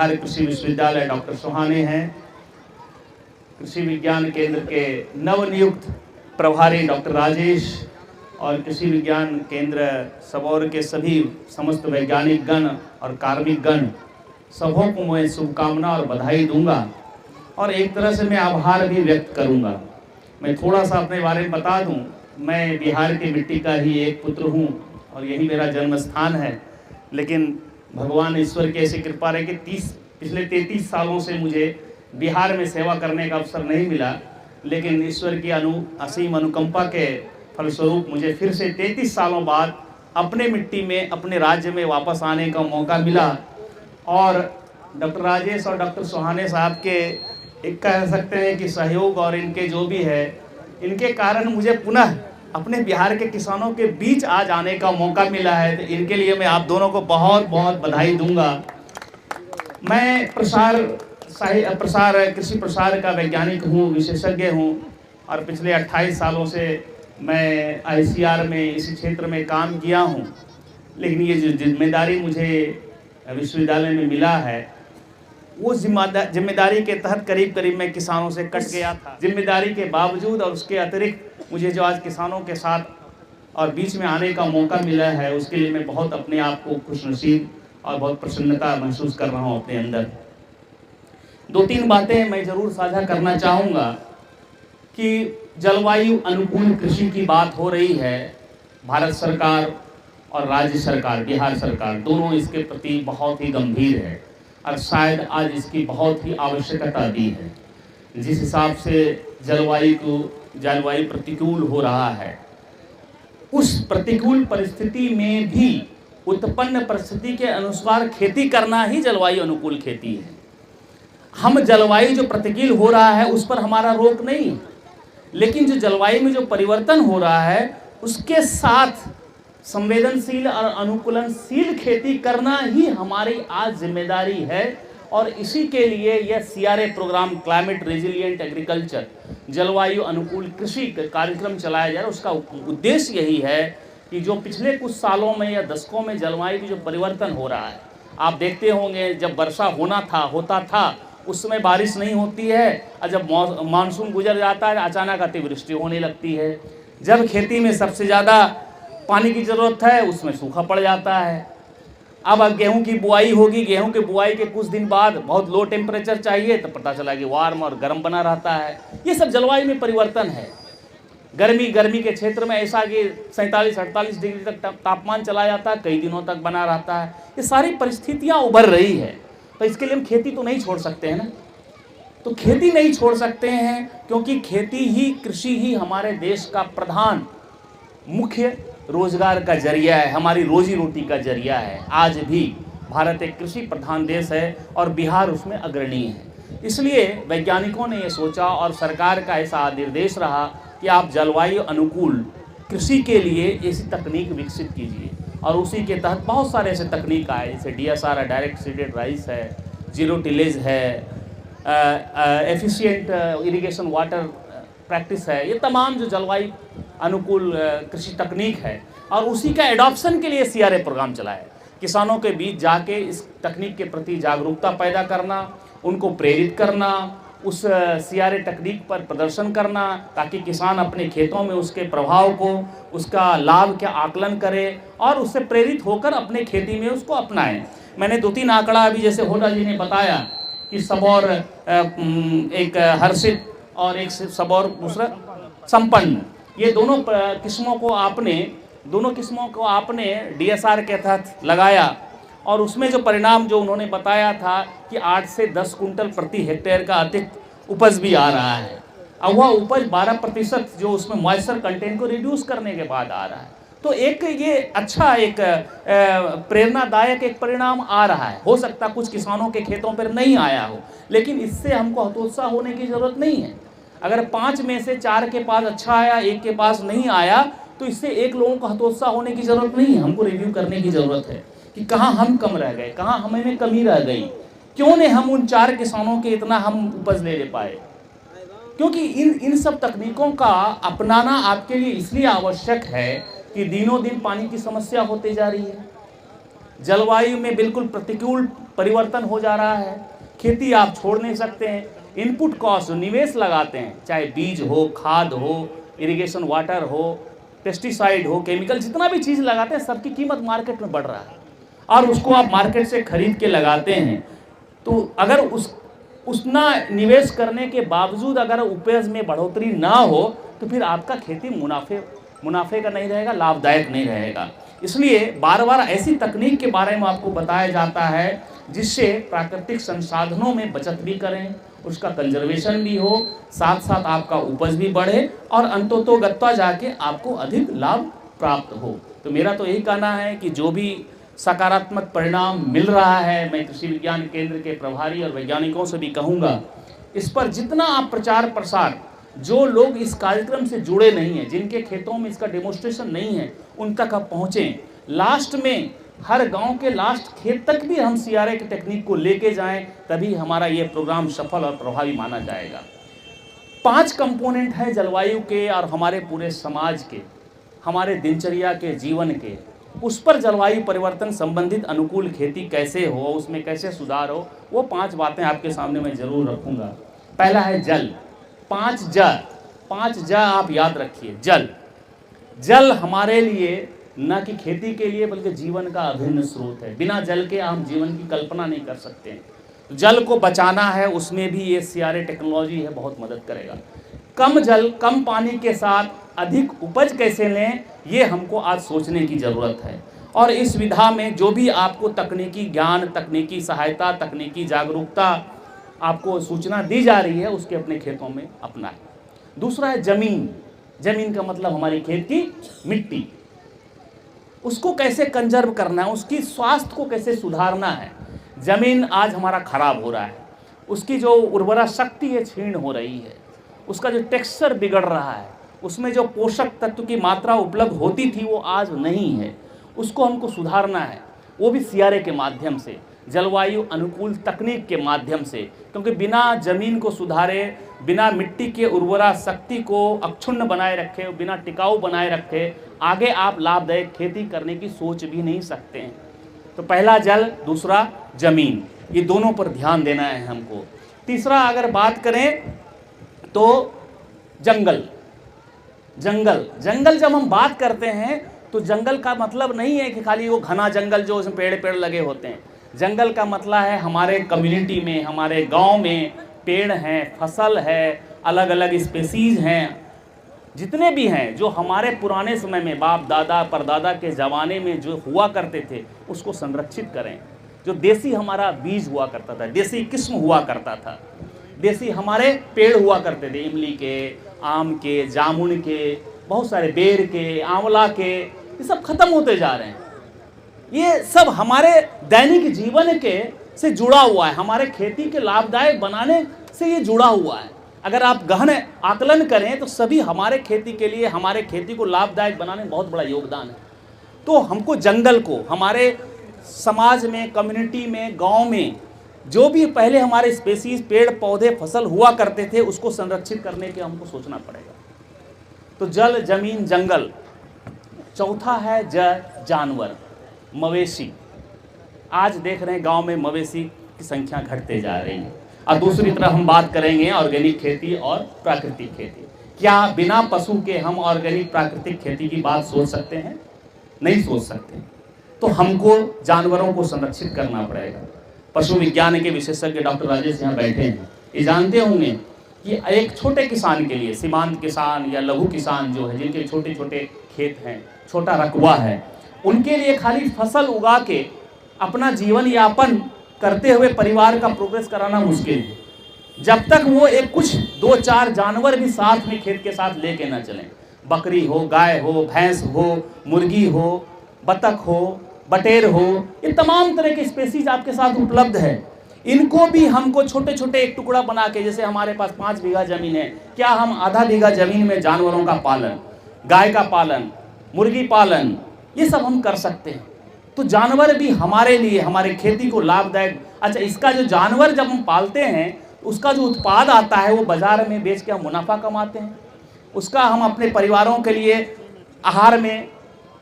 हमारे कृषि विश्वविद्यालय डॉक्टर सोहाने हैं। कृषि विज्ञान केंद्र के नवनियुक्त प्रभारी डॉक्टर राजेश और कृषि विज्ञान केंद्र सबौर के सभी समस्त वैज्ञानिक गण और कार्मिक गण सबों को मैं शुभकामना और बधाई दूंगा और एक तरह से मैं आभार भी व्यक्त करूंगा। मैं थोड़ा सा अपने बारे में बता दूं, मैं बिहार की मिट्टी का ही एक पुत्र हूं और यही मेरा जन्म स्थान है। लेकिन भगवान ईश्वर की ऐसी कृपा रहे कि पिछले 33 सालों से मुझे बिहार में सेवा करने का अवसर नहीं मिला, लेकिन ईश्वर की असीम अनुकंपा के फलस्वरूप मुझे फिर से 33 सालों बाद अपने मिट्टी में अपने राज्य में वापस आने का मौका मिला। और डॉक्टर राजेश और डॉक्टर सोहाने साहब के एक कह सकते हैं कि सहयोग और इनके जो भी है, इनके कारण मुझे पुनः अपने बिहार के किसानों के बीच आज आने का मौका मिला है। तो इनके लिए मैं आप दोनों को बहुत बहुत बधाई दूंगा। मैं कृषि प्रसार का वैज्ञानिक हूँ, विशेषज्ञ हूँ और पिछले 28 सालों से मैं ICR में इसी क्षेत्र में काम किया हूँ। लेकिन ये जो जिम्मेदारी मुझे विश्वविद्यालय में मिला है, वो जिम्मेदारी के तहत करीब करीब मैं किसानों से कट गया था। जिम्मेदारी के बावजूद और उसके अतिरिक्त मुझे जो आज किसानों के साथ और बीच में आने का मौका मिला है, उसके लिए मैं बहुत अपने आप को खुशनसीब और बहुत प्रसन्नता महसूस कर रहा हूँ अपने अंदर। 2-3 बातें मैं ज़रूर साझा करना चाहूँगा कि जलवायु अनुकूल कृषि की बात हो रही है। भारत सरकार और राज्य सरकार, बिहार सरकार, दोनों इसके प्रति बहुत ही गंभीर है और शायद आज इसकी बहुत ही आवश्यकता भी है। जिस हिसाब से जलवायु प्रतिकूल हो रहा है, उस प्रतिकूल परिस्थिति में भी उत्पन्न परिस्थिति के अनुसार खेती करना ही जलवायु अनुकूल खेती है। हम जलवायु जो प्रतिकूल हो रहा है उस पर हमारा रोक नहीं, लेकिन जो जलवायु में जो परिवर्तन हो रहा है उसके साथ संवेदनशील और अनुकूलनशील खेती करना ही हमारी आज जिम्मेदारी है। और इसी के लिए यह CRA programme, climate resilient agriculture, जलवायु अनुकूल कृषि कार्यक्रम चलाया जा रहा है। उसका उद्देश्य यही है कि जो पिछले कुछ सालों में या दशकों में जलवायु की जो परिवर्तन हो रहा है, आप देखते होंगे जब वर्षा होता था उस समय बारिश नहीं होती है, और जब मानसून गुजर जाता है अचानक अतिवृष्टि होने लगती है। जब खेती में सबसे ज़्यादा पानी की ज़रूरत है उसमें सूखा पड़ जाता है। अब गेहूं की बुआई होगी, गेहूं की बुआई के कुछ दिन बाद बहुत लो टेम्परेचर चाहिए तो पता चला कि वार्म और गर्म बना रहता है। ये सब जलवायु में परिवर्तन है। गर्मी के क्षेत्र में ऐसा कि 47-48 डिग्री तक तापमान चला जाता है, कई दिनों तक बना रहता है। ये सारी परिस्थितियाँ उभर रही है, तो इसके लिए हम खेती तो नहीं छोड़ सकते हैं ना। तो खेती नहीं छोड़ सकते हैं क्योंकि कृषि ही हमारे देश का प्रधान मुख्य रोजगार का जरिया है, हमारी रोजी रोटी का जरिया है। आज भी भारत एक कृषि प्रधान देश है और बिहार उसमें अग्रणी है। इसलिए वैज्ञानिकों ने ये सोचा और सरकार का ऐसा निर्देश रहा कि आप जलवायु अनुकूल कृषि के लिए ऐसी तकनीक विकसित कीजिए। और उसी के तहत बहुत सारे ऐसे तकनीक आए, जैसे DSR है, डायरेक्ट सीडेड राइस है, जीरो टिलेज है, एफिशिएंट इरिगेशन वाटर प्रैक्टिस है। ये तमाम जो जलवायु अनुकूल कृषि तकनीक है और उसी का एडॉप्शन के लिए CRA प्रोग्राम चलाया है। किसानों के बीच जाके इस तकनीक के प्रति जागरूकता पैदा करना, उनको प्रेरित करना, उस CRA तकनीक पर प्रदर्शन करना, ताकि किसान अपने खेतों में उसके प्रभाव को, उसका लाभ का आकलन करे और उससे प्रेरित होकर अपने खेती में उसको अपनाएं। मैंने 2-3 आंकड़ा अभी जैसे होडा जी ने बताया कि सबौर एक हर्षित और एक सबौर दूसरा संपन्न, ये दोनों किस्मों को आपने DSR के तहत लगाया और उसमें जो परिणाम जो उन्होंने बताया था कि 8 से 10 कुंटल प्रति हेक्टेयर का अतिरिक्त उपज भी आ रहा है। अब वह उपज 12% जो उसमें मॉइस्चर कंटेंट को रिड्यूस करने के बाद आ रहा है। तो एक ये अच्छा एक प्रेरणादायक एक परिणाम आ रहा है। हो सकता कुछ किसानों के खेतों पर नहीं आया हो, लेकिन इससे हमको हतोत्साह होने की ज़रूरत नहीं है। अगर 5 में से 4 के पास अच्छा आया, 1 के पास नहीं आया, तो इससे 1 लोगों को हतोत्साह होने की ज़रूरत नहीं है। हमको रिव्यू करने की ज़रूरत है कि कहाँ हम कम रह गए, कहाँ हमें कमी रह गई, क्यों नहीं हम उन 4 किसानों के इतना हम उपज ले पाए। क्योंकि इन सब तकनीकों का अपनाना आपके लिए इसलिए आवश्यक है कि दिनों दिन पानी की समस्या होती जा रही है। जलवायु में बिल्कुल प्रतिकूल परिवर्तन हो जा रहा है, खेती आप छोड़ नहीं सकते हैं। इनपुट कॉस्ट, निवेश लगाते हैं, चाहे बीज हो, खाद हो, इरिगेशन वाटर हो, पेस्टिसाइड हो, केमिकल, जितना भी चीज़ लगाते हैं सबकी कीमत मार्केट में बढ़ रहा है और उसको आप मार्केट से खरीद के लगाते हैं। तो अगर उतना निवेश करने के बावजूद अगर उपज में बढ़ोतरी ना हो तो फिर आपका खेती मुनाफे का नहीं रहेगा, लाभदायक नहीं रहेगा। इसलिए बार बार ऐसी तकनीक के बारे में आपको बताया जाता है जिससे प्राकृतिक संसाधनों में बचत भी करें, उसका कंजर्वेशन भी हो, साथ साथ आपका उपज भी बढ़े और अंततोगत्वा जाके आपको अधिक लाभ प्राप्त हो। तो मेरा तो यही कहना है कि जो भी सकारात्मक परिणाम मिल रहा है, मैं कृषि विज्ञान केंद्र के प्रभारी और वैज्ञानिकों से भी कहूँगा, इस पर जितना आप प्रचार प्रसार, जो लोग इस कार्यक्रम से जुड़े नहीं हैं, जिनके खेतों में इसका डेमोन्स्ट्रेशन नहीं है, उन तक आप पहुँचें। लास्ट में हर गांव के लास्ट खेत तक भी हम CRA की टेक्निक को लेके जाएं, तभी हमारा ये प्रोग्राम सफल और प्रभावी माना जाएगा। 5 कंपोनेंट है जलवायु के और हमारे पूरे समाज के, हमारे दिनचर्या के, जीवन के। उस पर जलवायु परिवर्तन संबंधित अनुकूल खेती कैसे हो, उसमें कैसे सुधार हो, वो 5 बातें आपके सामने मैं जरूर रखूँगा। पहला है जल। 5 ज आप याद रखिए। जल हमारे लिए न कि खेती के लिए बल्कि जीवन का अभिन्न स्रोत है। बिना जल के हम जीवन की कल्पना नहीं कर सकते। जल को बचाना है, उसमें भी ये CRA टेक्नोलॉजी है, बहुत मदद करेगा। कम जल, कम पानी के साथ अधिक उपज कैसे लें, ये हमको आज सोचने की ज़रूरत है। और इस विधा में जो भी आपको तकनीकी ज्ञान, तकनीकी सहायता, तकनीकी जागरूकता आपको सूचना दी जा रही है, उसके अपने खेतों में अपनाएं। दूसरा है ज़मीन। ज़मीन का मतलब हमारी खेत की मिट्टी, उसको कैसे कंजर्व करना है, उसकी स्वास्थ्य को कैसे सुधारना है। ज़मीन आज हमारा खराब हो रहा है, उसकी जो उर्वरा शक्ति है क्षीण हो रही है, उसका जो टेक्सचर बिगड़ रहा है, उसमें जो पोषक तत्व की मात्रा उपलब्ध होती थी वो आज नहीं है, उसको हमको सुधारना है। वो भी CRA के माध्यम से, जलवायु अनुकूल तकनीक के माध्यम से, क्योंकि बिना ज़मीन को सुधारे, बिना मिट्टी के उर्वरा शक्ति को अक्षुण्ण बनाए रखे, बिना टिकाऊ बनाए रखे, आगे आप लाभदायक खेती करने की सोच भी नहीं सकते हैं। तो पहला जल, दूसरा ज़मीन, ये दोनों पर ध्यान देना है हमको। तीसरा अगर बात करें तो जंगल जब हम बात करते हैं तो जंगल का मतलब नहीं है कि खाली वो घना जंगल जो उसमें पेड़ लगे होते हैं। जंगल का मतलब है हमारे कम्युनिटी में, हमारे गांव में पेड़ हैं, फसल है, अलग अलग स्पेसीज हैं, जितने भी हैं, जो हमारे पुराने समय में बाप दादा परदादा के ज़माने में जो हुआ करते थे, उसको संरक्षित करें। जो देसी हमारा बीज हुआ करता था, देसी किस्म हुआ करता था, देसी हमारे पेड़ हुआ करते थे, इमली के, आम के, जामुन के, बहुत सारे बेर के, आंवला के, ये सब खत्म होते जा रहे हैं। ये सब हमारे दैनिक जीवन के से जुड़ा हुआ है, हमारे खेती के लाभदायक बनाने से ये जुड़ा हुआ है। अगर आप गहन आकलन करें तो सभी हमारे खेती के लिए, हमारे खेती को लाभदायक बनाने में बहुत बड़ा योगदान है। तो हमको जंगल को, हमारे समाज में, कम्युनिटी में, गांव में जो भी पहले हमारे स्पेसीज, पेड़ पौधे, फसल हुआ करते थे, उसको संरक्षित करने के हमको सोचना पड़ेगा। तो जल, जमीन, जंगल। चौथा है जानवर, मवेशी। आज देख रहे हैं गांव में मवेशी की संख्या घटते जा रही है। और दूसरी तरफ हम बात करेंगे ऑर्गेनिक खेती और प्राकृतिक खेती। क्या बिना पशु के हम ऑर्गेनिक प्राकृतिक खेती की बात सोच सकते हैं? नहीं सोच सकते। तो हमको जानवरों को संरक्षित करना पड़ेगा। पशु विज्ञान के विशेषज्ञ डॉक्टर राजेश यहाँ बैठे हैं, ये जानते होंगे कि एक छोटे किसान के लिए, सीमांत किसान या लघु किसान जो है, जिनके छोटे छोटे खेत हैं, छोटा रकबा है, उनके लिए खाली फसल उगा के अपना जीवन यापन करते हुए परिवार का प्रोग्रेस कराना मुश्किल है। जब तक वो एक कुछ 2-4 जानवर भी साथ में खेत के साथ लेके ना चलें, बकरी हो, गाय हो, भैंस हो, मुर्गी हो, बतख हो, बटेर हो, ये तमाम तरह के स्पेसीज आपके साथ उपलब्ध है। इनको भी हमको छोटे छोटे एक टुकड़ा बना के, जैसे हमारे पास 5 बीघा जमीन है, क्या हम आधा बीघा जमीन में जानवरों का पालन, गाय का पालन, मुर्गी पालन, ये सब हम कर सकते हैं। तो जानवर भी हमारे लिए, हमारे खेती को लाभदायक। अच्छा, इसका जो जानवर जब हम पालते हैं, उसका जो उत्पाद आता है वो बाजार में बेच के हम मुनाफा कमाते हैं, उसका हम अपने परिवारों के लिए आहार में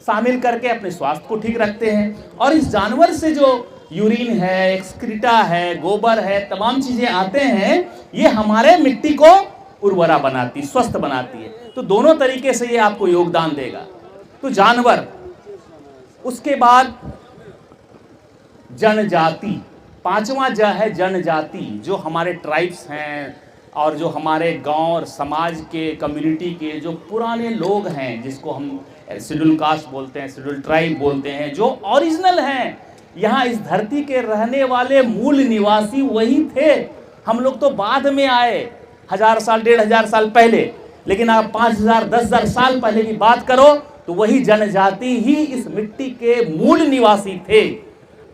शामिल करके अपने स्वास्थ्य को ठीक रखते हैं। और इस जानवर से जो यूरिन है, एक्सक्रीटा है, गोबर है, तमाम चीजें आते हैं, ये हमारे मिट्टी को उर्वरा बनाती, स्वस्थ बनाती है। तो दोनों तरीके से ये आपको योगदान देगा। तो जानवर, उसके बाद जनजाति, पांचवा ज है जनजाति, जो हमारे ट्राइब्स हैं और जो हमारे गांव और समाज के, कम्युनिटी के जो पुराने लोग हैं, जिसको हम शेड्यूल कास्ट बोलते हैं, शेड्यूल ट्राइब बोलते हैं, जो ओरिजिनल हैं, यहाँ इस धरती के रहने वाले मूल निवासी वही थे। हम लोग तो बाद में आए, 1000 साल 1500 साल पहले, लेकिन आप 5000 10,000 साल पहले की बात करो तो वही जनजाति ही इस मिट्टी के मूल निवासी थे।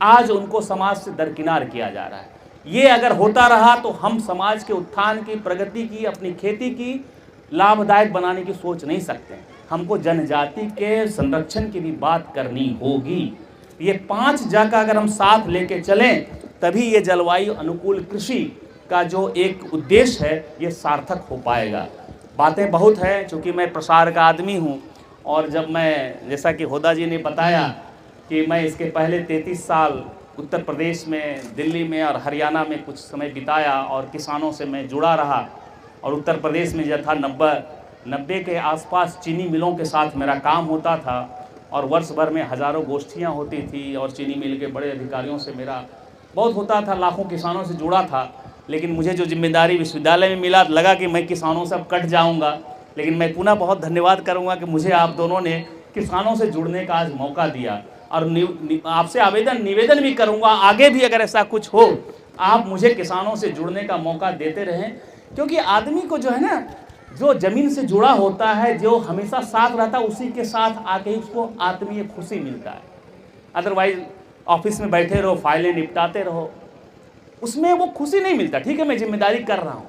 आज उनको समाज से दरकिनार किया जा रहा है। ये अगर होता रहा तो हम समाज के उत्थान की, प्रगति की, अपनी खेती की लाभदायक बनाने की सोच नहीं सकते। हमको जनजाति के संरक्षण की भी बात करनी होगी। ये 5 ज का अगर हम साथ लेके चलें तभी ये जलवायु अनुकूल कृषि का जो एक उद्देश्य है ये सार्थक हो पाएगा। बातें बहुत हैं, चूँकि मैं प्रसार का आदमी हूँ, और जब मैं, जैसा कि होदा जी ने बताया कि मैं इसके पहले 33 साल उत्तर प्रदेश में, दिल्ली में और हरियाणा में कुछ समय बिताया और किसानों से मैं जुड़ा रहा। और उत्तर प्रदेश में जो था 90 के आसपास चीनी मिलों के साथ मेरा काम होता था, और वर्ष भर में हज़ारों गोष्ठियाँ होती थी, और चीनी मिल के बड़े अधिकारियों से मेरा बहुत होता था, लाखों किसानों से जुड़ा था। लेकिन मुझे जो जिम्मेदारी विश्वविद्यालय में मिला, लगा कि मैं किसानों से अब कट जाऊँगा। लेकिन मैं पुनः बहुत धन्यवाद करूँगा कि मुझे आप दोनों ने किसानों से जुड़ने का आज मौका दिया। और आपसे निवेदन भी करूँगा, आगे भी अगर ऐसा कुछ हो, आप मुझे किसानों से जुड़ने का मौका देते रहें। क्योंकि आदमी को जो है ना, जो ज़मीन से जुड़ा होता है, जो हमेशा साथ रहता है, उसी के साथ आके ही उसको आत्मीय खुशी मिलता है। अदरवाइज ऑफिस में बैठे रहो, फाइलें निपटाते रहो, उसमें वो खुशी नहीं मिलता। ठीक है, मैं जिम्मेदारी कर रहा हूँ,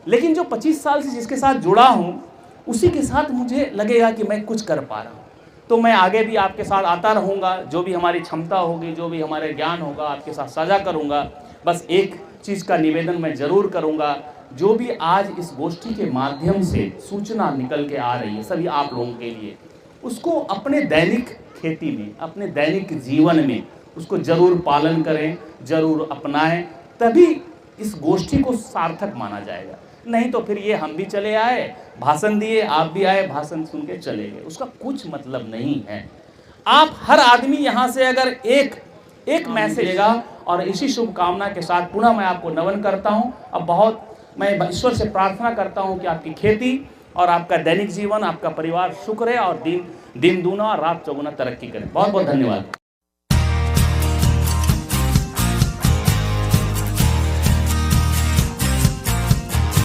लेकिन जो 25 साल से जिसके साथ जुड़ा हूँ, उसी के साथ मुझे लगेगा कि मैं कुछ कर पा रहा हूँ। तो मैं आगे भी आपके साथ आता रहूँगा, जो भी हमारी क्षमता होगी, जो भी हमारे ज्ञान होगा, आपके साथ साझा करूँगा। बस एक चीज़ का निवेदन मैं ज़रूर करूँगा, जो भी आज इस गोष्ठी के माध्यम से सूचना निकल के आ रही है सभी आप लोगों के लिए, उसको अपने दैनिक खेती में, अपने दैनिक जीवन में उसको ज़रूर पालन करें, ज़रूर अपनाएं, तभी इस गोष्ठी को सार्थक माना जाएगा। नहीं तो फिर ये हम भी चले आए, भाषण दिए, आप भी आए, भाषण सुन के चले गए, उसका कुछ मतलब नहीं है। आप हर आदमी यहाँ से अगर एक मैसेज देगा, और इसी शुभकामना के साथ पुनः मैं आपको नमन करता हूँ। अब बहुत मैं ईश्वर से प्रार्थना करता हूँ कि आपकी खेती और आपका दैनिक जीवन, आपका परिवार सुख रहे और दिन दूना और रात चौगुना तरक्की करें। बहुत बहुत धन्यवाद।